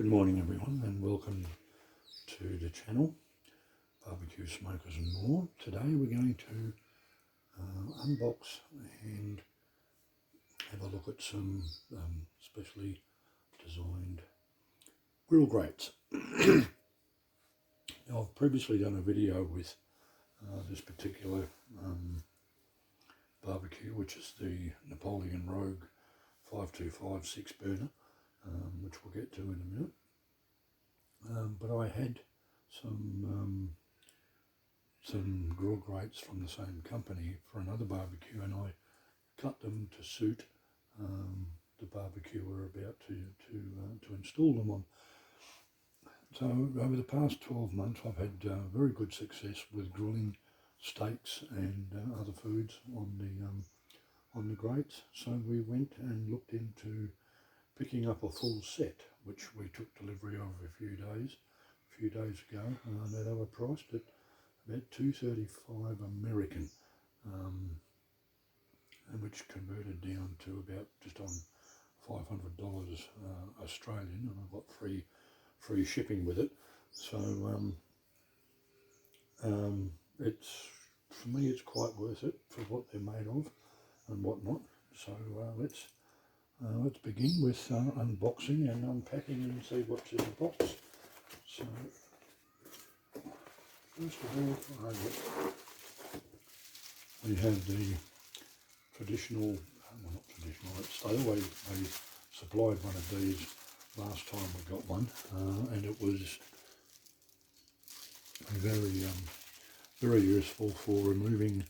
Good morning everyone and welcome to the channel Barbecue Smokers and More. Today we're going to unbox and have a look at some specially designed grill grates. Now, I've previously done a video with this particular barbecue, which is the Napoleon Rouge 525 6-burner, which we'll get to in a minute. But I had some grill grates from the same company for another barbecue, and I cut them to suit the barbecue we're about to install them on. So over the past 12 months I've had very good success with grilling steaks and other foods on the grates. So we went and looked into picking up a full set, which we took delivery of a few days ago. Now they were priced at about $235 American, and which converted down to about just on $500 Australian, and I got free shipping with it. So it's, for me, it's quite worth it for what they're made of and whatnot. So let's begin with unboxing and unpacking and see what's in the box. So first of all, we have the traditional, well, not traditional, they supplied one of these last time we got one, and it was very useful for removing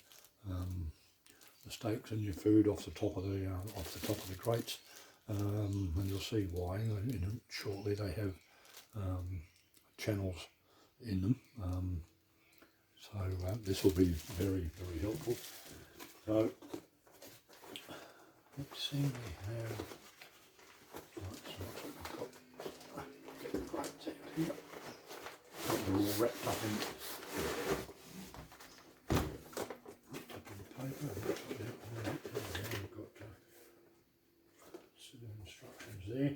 the steaks and your food off the top of the grates, and you'll see why shortly. They have channels in them, so this will be very helpful. So let's see, we have, get the grates out here. They're all wrapped up in paper. We've got set of instructions there.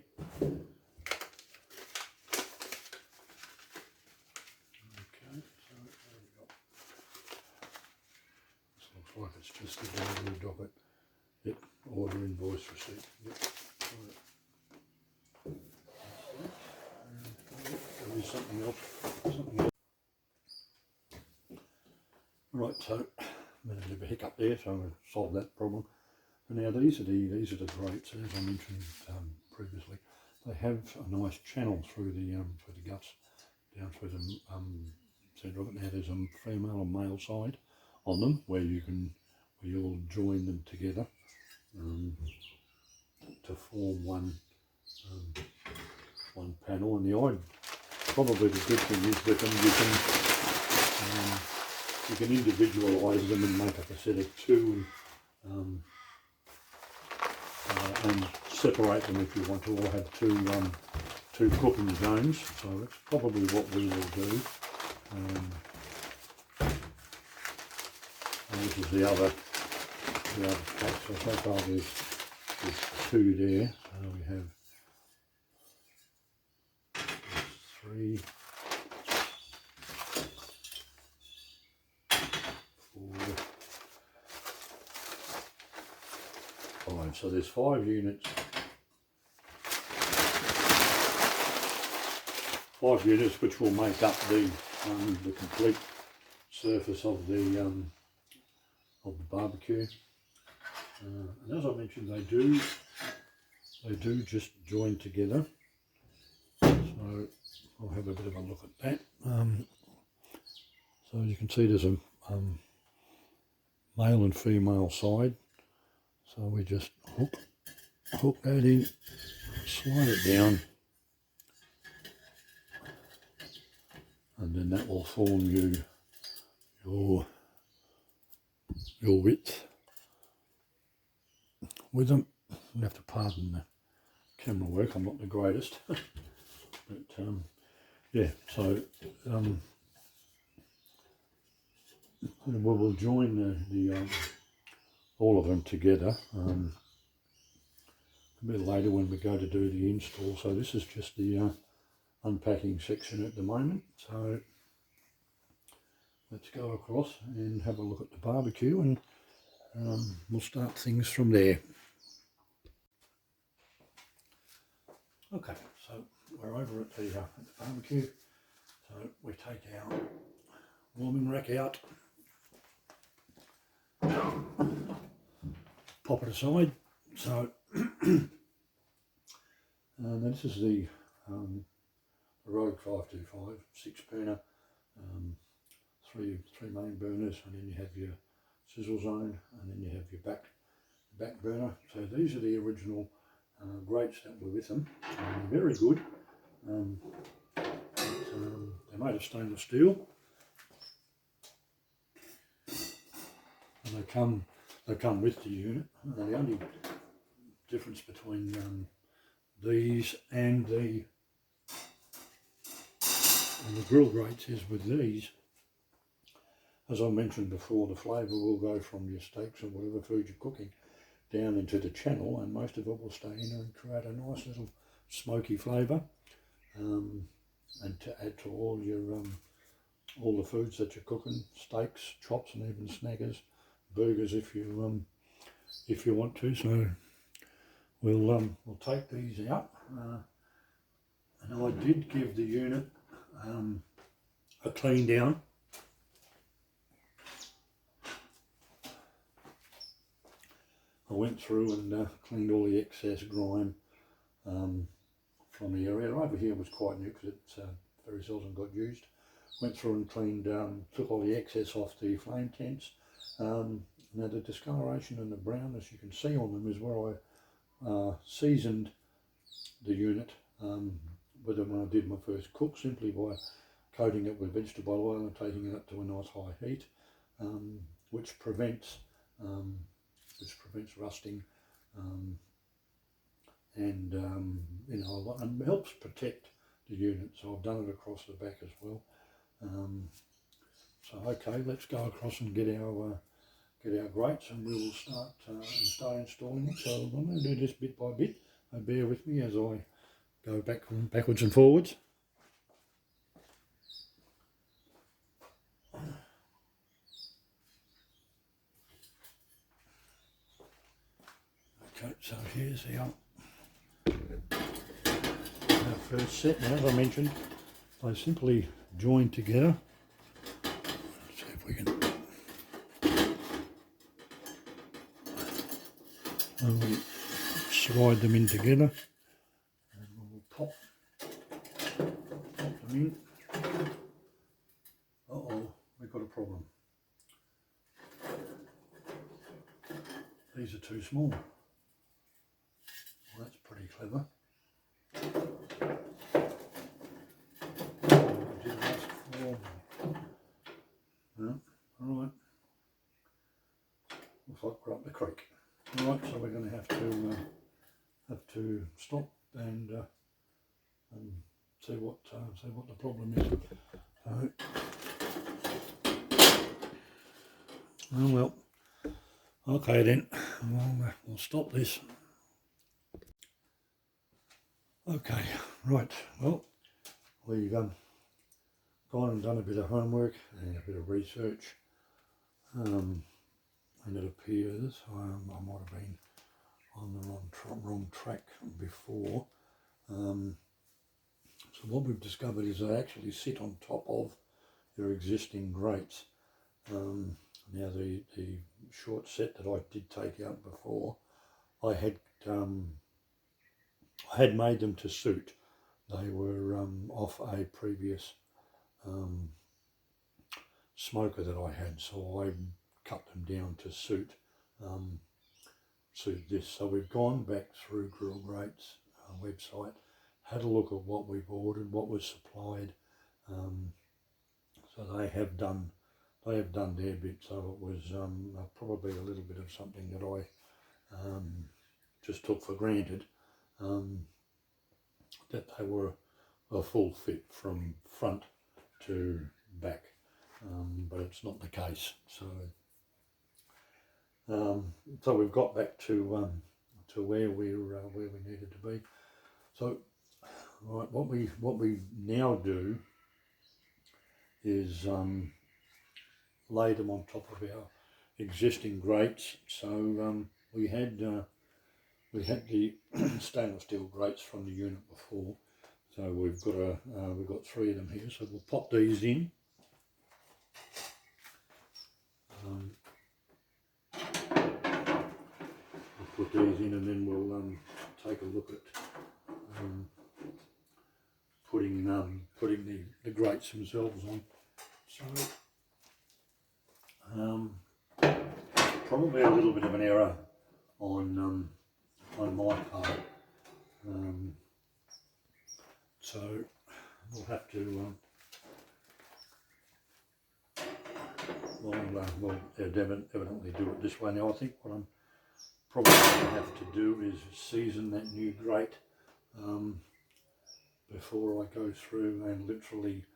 Okay, so there we go. This looks like it's just the delivery docket. Yep, order, invoice, receipt. Yep. There is something else. Right, so a bit of a hiccup there, so we've solved that problem. But now these are the grates, as I mentioned previously. They have a nice channel through the guts down through the centre of it. Now there's a female and male side on them where you'll join them together to form one panel. And probably the good thing is with them you can individualise them and make up a set of two, and separate them if you want to, or have two cooking zones. So that's probably what we will do. And this is the other pack. So far there's two there. So we have 3, 4, 5. So there's 5 units. 5 units which will make up the complete surface of the barbecue. And as I mentioned, they do just join together. So I'll have a bit of a look at that. So you can see there's a male and female side. So we just hook that in, slide it down, and then that will form your width with them. You have to pardon the camera work, I'm not the greatest. But yeah, so we will join all of them together a bit later when we go to do the install. So this is just the unpacking section at the moment, so let's go across and have a look at the barbecue, and we'll start things from there. Okay, so we're over at the barbecue, so we take our warming rack out, pop it aside. So this is the Rouge 525 6-burner, three main burners, and then you have your sizzle zone, and then you have your back burner. So these are the original grates that were with them. They're very good. They're made of stainless steel, and they come with the unit. The only difference between these and the grill grates is with these, as I mentioned before, the flavour will go from your steaks or whatever food you're cooking down into the channel, and most of it will stay in and create a nice little smoky flavour, and to add to all your all the foods that you're cooking, steaks, chops, and even snaggers, burgers if you want to. So we'll take these out, and I did give the unit a clean down. I went through and cleaned all the excess grime from the area. Over here was quite new because it's very seldom got used. Went through and cleaned, took all the excess off the flame tents. Now the discoloration and the brown, as you can see on them, is where I seasoned the unit with them when I did my first cook, simply by coating it with vegetable oil and taking it up to a nice high heat, which prevents rusting, and and helps protect the unit. So I've done it across the back as well. So okay, let's go across and get our grates, and we will start installing it. So I'm going to do this bit by bit. So bear with me as I go backwards and forwards. Okay, so here's our first set. Now, as I mentioned, they simply join together. Let's see if we can. And we slide them in together, and we'll pop them in. Uh-oh, we've got a problem. These are too small. Well, that's pretty clever. No, alright. Looks like we're up the creek. Alright, so we're going to have to stop and see what the problem is. Oh well. Okay then. We'll stop this. Okay, right. Well, we've gone and done a bit of homework and a bit of research, and it appears I might have been on the wrong track before. So what we've discovered is they actually sit on top of your existing grates. Now the short set that I did take out before, I had made them to suit. They were off a previous smoker that I had, so I cut them down to suit this. So we've gone back through Grill Grates website, had a look at what we've ordered, what was supplied. So they have done their bit. So it was probably a little bit of something that I just took for granted, that they were a full fit from front to back, but it's not the case. So we've got back to where we needed to be. So Right, what we now do is lay them on top of our existing grates. So we had the stainless steel grates from the unit before. So we've got 3 of them here. So we'll pop these in. We'll put these in, and then we'll take a look at putting the grates themselves on. So probably a little bit of an error on my part. So we'll have to we'll evidently do it this way. Now I think what I'm probably going to have to do is season that new grate before I go through and literally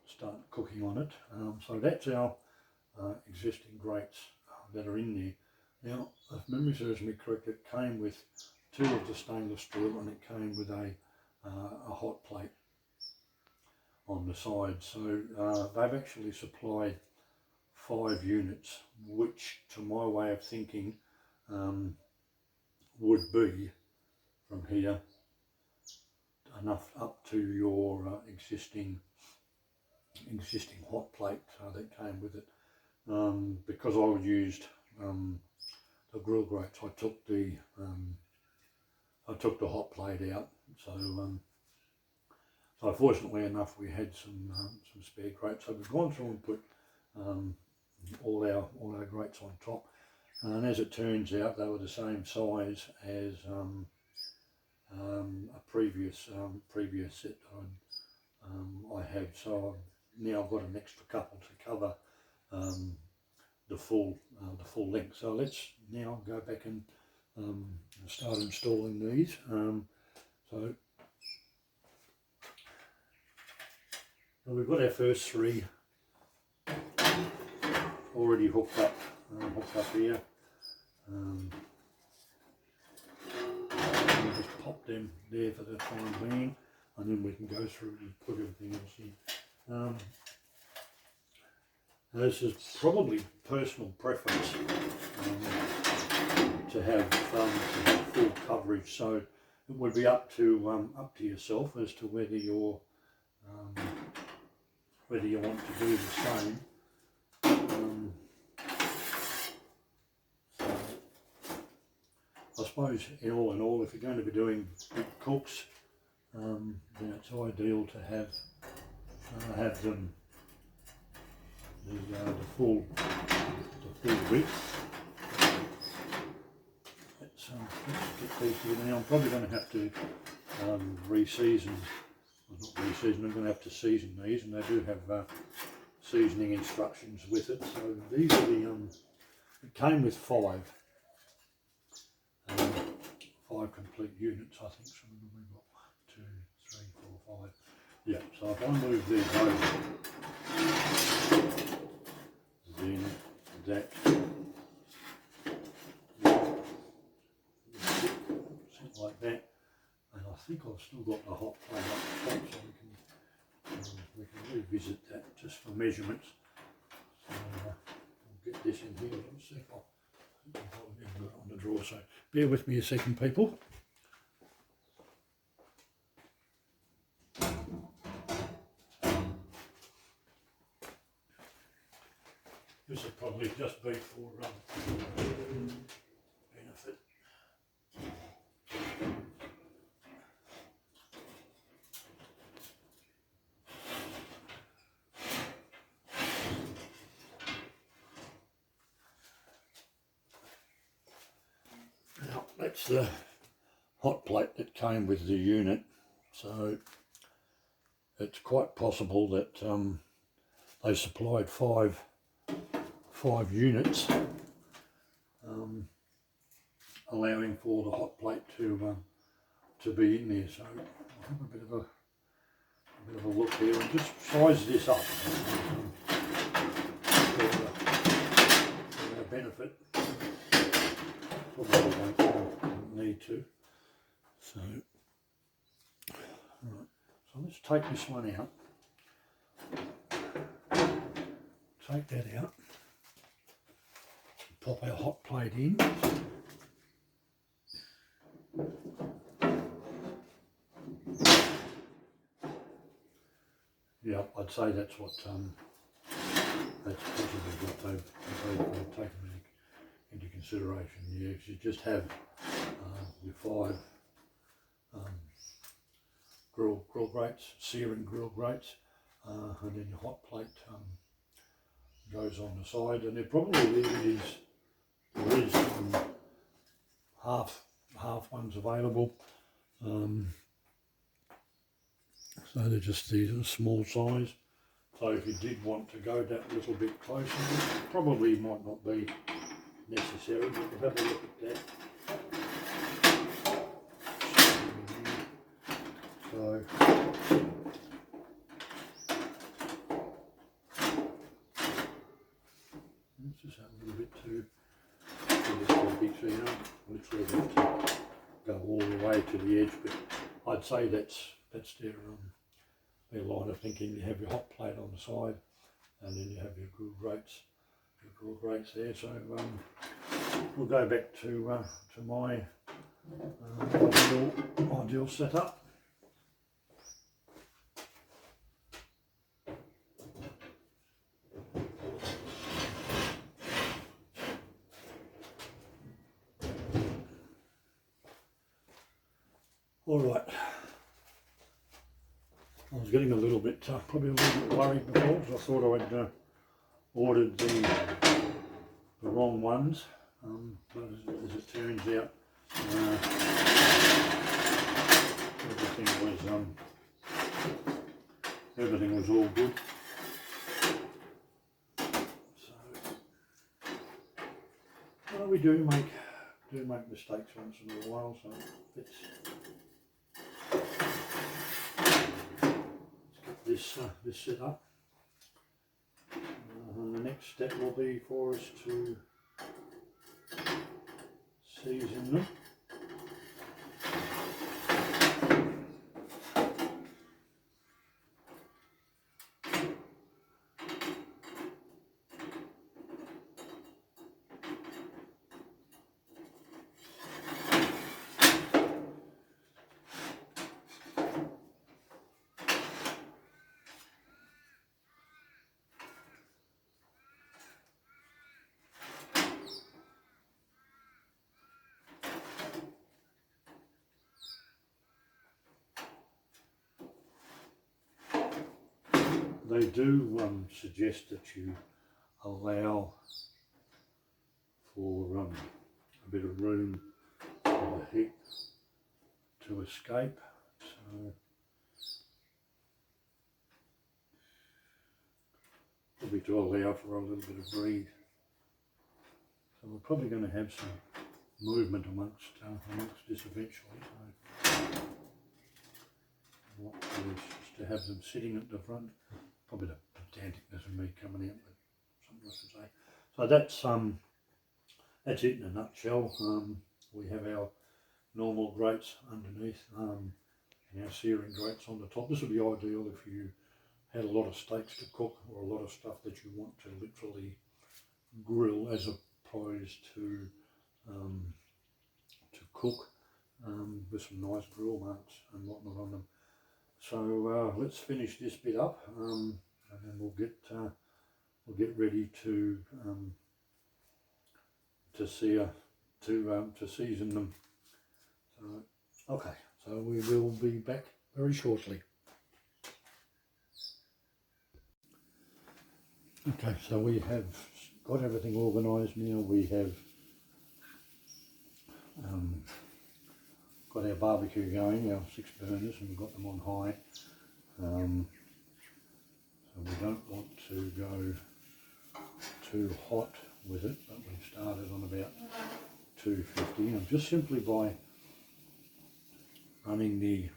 start cooking on it. So that's our existing grates that are in there. Now, if memory serves me correct, it came with 2 of the stainless steel, and it came with a hot plate on the side. So they've actually supplied 5 units, which to my way of thinking would be from here enough up to your existing hot plate that came with it. Because I used the grill grates, I took the hot plate out. So fortunately enough, we had some spare grates. So we've gone through and put all our grates on top, and as it turns out, they were the same size as a previous set that I had. So I've now got an extra couple to cover the full length. So let's now go back and start installing these. So we've got our first 3 already hooked up here. We'll just pop them there for the time being, and then we can go through and put everything else in. This is probably personal preference to have full coverage, so it would be up to yourself as to whether you want to do the same. I suppose in all, if you're going to be doing big cooks, then it's ideal to have them the full width. Let's get these together now. I'm probably going to have to re-season. Well, not re-season. I'm going to have to season these, and they do have seasoning instructions with it. So these are it came with 5 complete units, I think. So we've got 1, 2, 3, 4, 5. Yeah. So if I move these over, then that sit like that, and I think I've still got the hot plate up the top, so we can revisit that just for measurements. So I'll get this in here. Let's see if I'll put it on the drawer. So bear with me a second, people. This will probably just be for benefit. Now that's the hot plate that came with the unit, so it's quite possible that they supplied five units, allowing for the hot plate to be in there. So I'll have a bit of a look here and just size this up for our benefit. Probably don't need to. So, right. So let's take this one out. Take that out. Pop our hot plate in. Yeah, I'd say that's what that's possibly what they've taken into consideration. Yeah, you just have your 5 grill grates, searing grill grates, and then your hot plate goes on the side, and there probably is half ones available. So they're just these small size. So if you did want to go that little bit closer, it probably might not be necessary, but we'll have a look at that. So let's just have a little bit too big, so you don't literally have to go all the way to the edge, but I'd say that's their line of thinking. You have your hot plate on the side, and then you have your grill grates there. So we'll go back to my ideal setup. All right. I was getting a little bit, probably a little bit worried before, because I thought I'd ordered the wrong ones, but as it turns out, everything was all good. So we do make mistakes once in a while, so it's this set up, and the next step will be for us to season them. They do suggest that you allow for a bit of room for the heat to escape. So probably to allow for a little bit of breathe. So we're probably going to have some movement amongst this eventually. So what is just to have them sitting at the front. Probably the pedanticness of me coming out, but something I should say. So that's it in a nutshell. We have our normal grates underneath and our searing grates on the top. This would be ideal if you had a lot of steaks to cook, or a lot of stuff that you want to literally grill as opposed to cook, with some nice grill marks and whatnot on them. So let's finish this bit up, and then we'll get ready to season them. So, okay, so we will be back very shortly. Okay, so we have got everything organised now. We have got our barbecue going, our 6 burners, and we've got them on high. So we don't want to go too hot with it, but we've started on about 250, and just simply by running the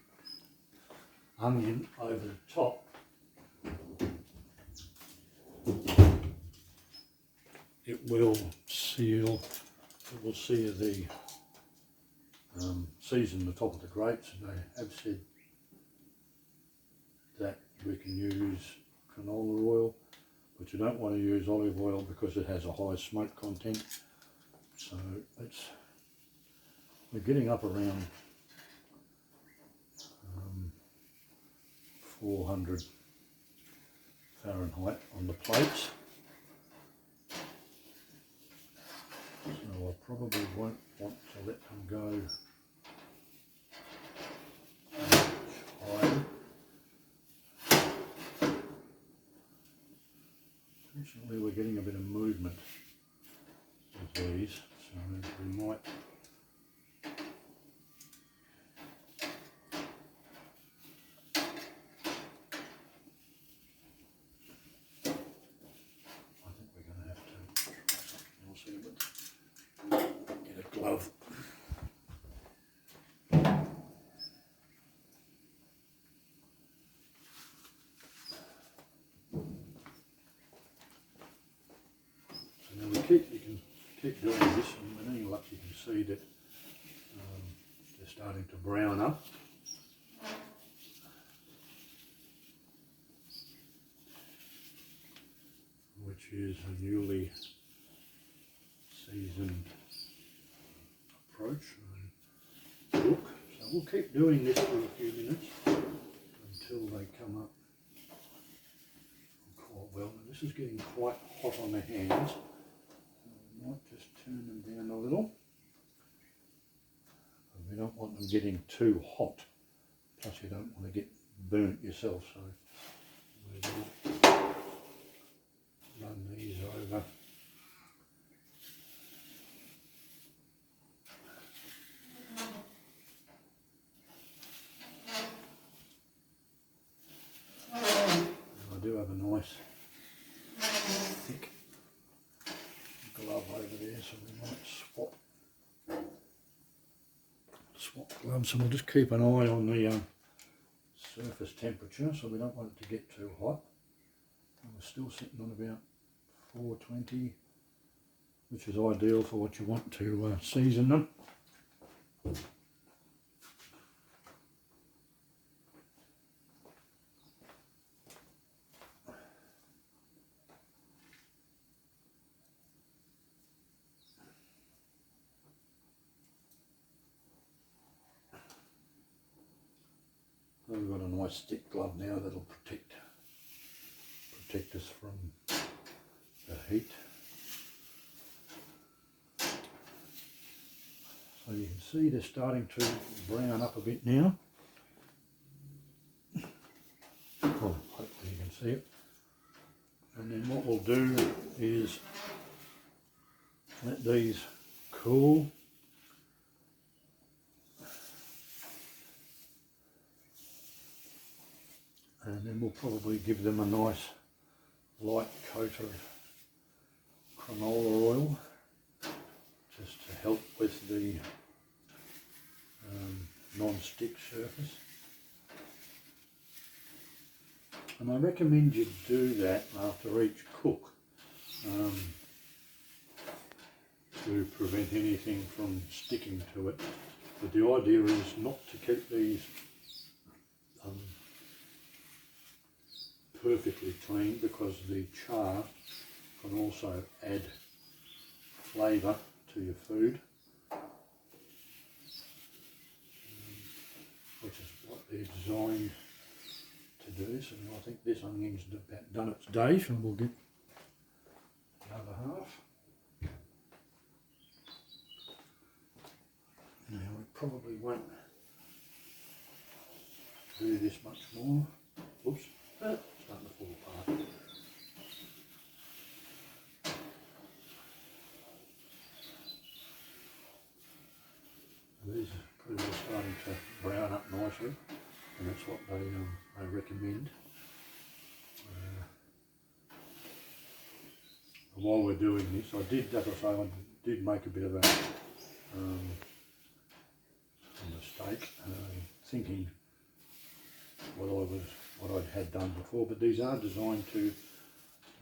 onion over the top, it will sear the season the top of the grates, and they have said that we can use canola oil, but you don't want to use olive oil because it has a high smoke content. So we're getting up around 400 Fahrenheit on the plates. So I probably won't want to let them go much higher. Fortunately, we're getting a bit of movement with these, so we might get a glove. So now you can keep doing this, and with any luck you can see that they're starting to brown up. Which is a newly seasoned approach and look. So we'll keep doing this for a few minutes until they come up quite well. And this is getting quite hot on the hands. So we might just turn them down a little. But we don't want them getting too hot. Plus you don't want to get burnt yourself. So we will run these over. I do have a nice thick glove over there, so we might swap gloves, and we'll just keep an eye on the surface temperature, so we don't want it to get too hot. And we're still sitting on about 420, which is ideal for what you want to season them. We've got a nice thick glove now that'll protect us from the heat. So you can see they're starting to brown up a bit now. Well, hopefully you can see it. And then what we'll do is let these cool. And then we'll probably give them a nice light coat of canola oil just to help with the non-stick surface. And I recommend you do that after each cook to prevent anything from sticking to it. But the idea is not to keep these perfectly clean, because the char can also add flavour to your food, which is what they're designed to do. So I think this onion's about done its day, so we'll get the other half. Now we probably won't do this much more. Oops. Starting to fall apart. These are pretty well starting to brown up nicely, and that's what they recommend. While we're doing this, I did make a bit of a mistake, thinking what I had done before, but these are designed to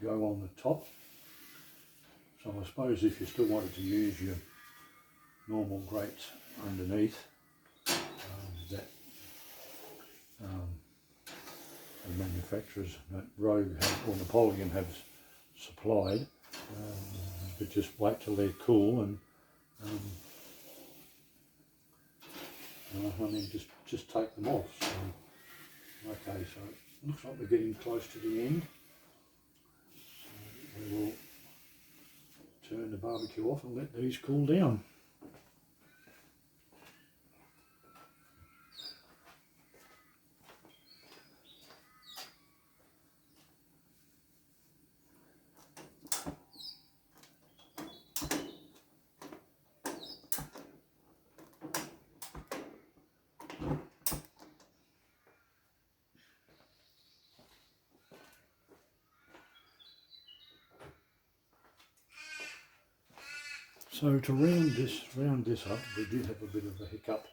go on the top. So I suppose if you still wanted to use your normal grates underneath that the manufacturers, Rouge or Napoleon have supplied, but just wait till they're cool and I mean just take them off. So, okay, so it looks like we're getting close to the end. So we will turn the barbecue off and let these cool down. So to round this up, we did have a bit of a hiccup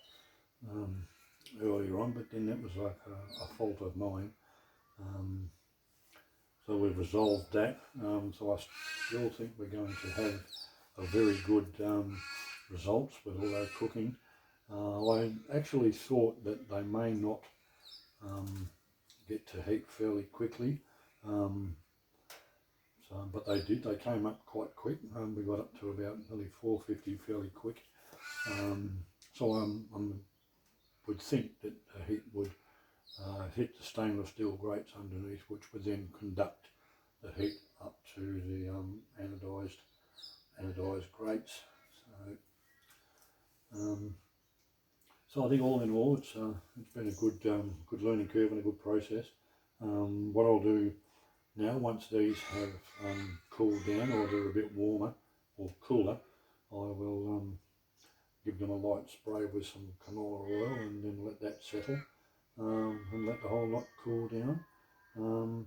earlier on, but then that was like a fault of mine. So we've resolved that. So I still think we're going to have a very good results with all our cooking. I actually thought that they may not get to heat fairly quickly. But they did. They came up quite quick. We got up to about nearly 450 fairly quick. So I would think that the heat would hit the stainless steel grates underneath, which would then conduct the heat up to the anodised grates. So I think all in all, it's been a good learning curve and a good process. What I'll do now, once these have cooled down or they're a bit warmer or cooler, I will give them a light spray with some canola oil and then let that settle and let the whole lot cool down. And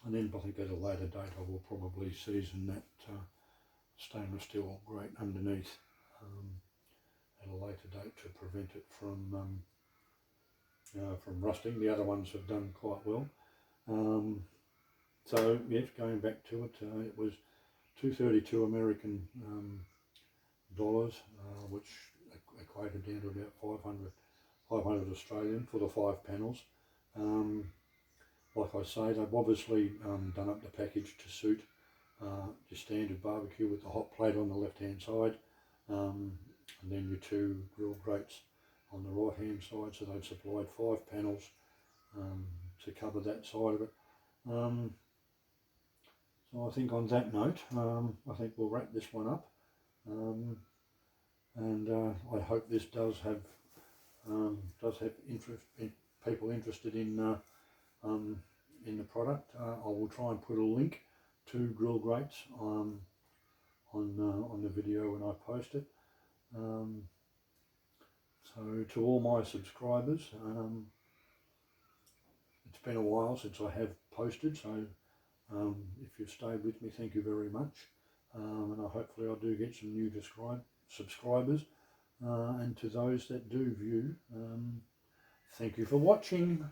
then I think at a later date I will probably season that stainless steel grate underneath at a later date to prevent it from rusting. The other ones have done quite well. So yes, going back to it, it was $232 American dollars, which equated down to about 500 Australian for the 5 panels. Like I say, they've obviously done up the package to suit your standard barbecue with the hot plate on the left hand side, and then your 2 grill grates on the right hand side. So they've supplied 5 panels to cover that side of it. So I think on that note, I think we'll wrap this one up, and I hope this does have people interested in the product. I will try and put a link to grill grates on the video when I post it. So to all my subscribers, it's been a while since I have posted, so if you've stayed with me, thank you very much, and hopefully I do get some new subscribers, and to those that do view, thank you for watching.